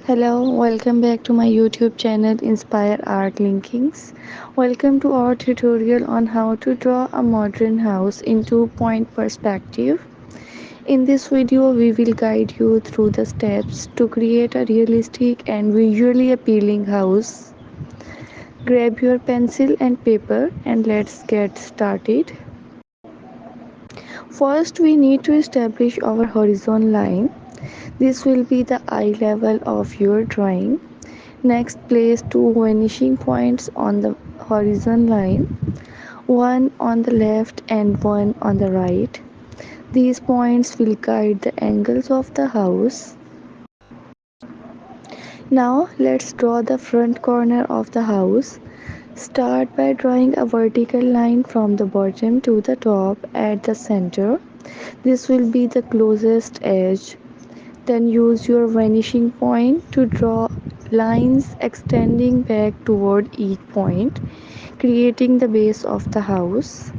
Hello, welcome back to my YouTube channel Inspire Art Linkings. Welcome to our tutorial on how to draw a modern house in two-point perspective. In this video, we will guide you through the steps to create a realistic and visually appealing house. Grab your pencil and paper and let's get started. First, we need to establish our horizon line. This will be the eye level of your drawing. Next, place two vanishing points on the horizon line, one on the left and one on the right. These points will guide the angles of the house. Now, let's draw the front corner of the house. Start by drawing a vertical line from the bottom to the top at the center. This will be the closest edge. Then use your vanishing point to draw lines extending back toward each point, creating the base of the house.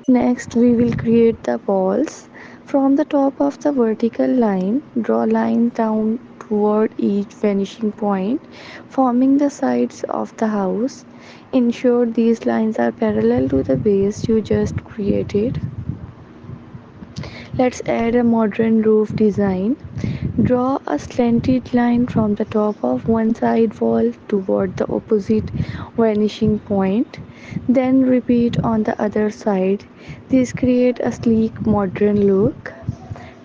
Next, we will create the walls. From the top of the vertical line, draw lines down toward each vanishing point, forming the sides of the house. Ensure these lines are parallel to the base you just created. Let's add a modern roof design. Draw a slanted line from the top of one side wall toward the opposite vanishing point. Then repeat on the other side. This creates a sleek modern look.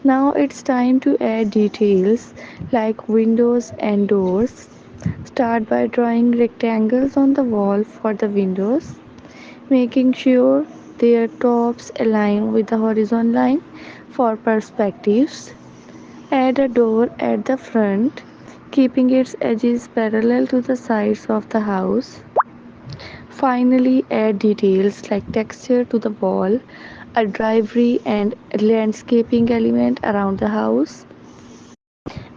Now it's time to add details like windows and doors. Start by drawing rectangles on the wall for the windows, making sure their tops align with the horizon line for perspectives. Add a door at the front, keeping its edges parallel to the sides of the house. Finally, add details like texture to the wall, a driveway, and a landscaping element around the house.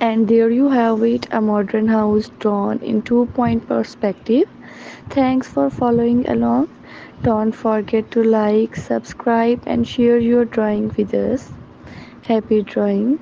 And there you have it, a modern house drawn in two-point perspective. Thanks for following along. Don't forget to like, subscribe, and share your drawing with us. Happy drawing!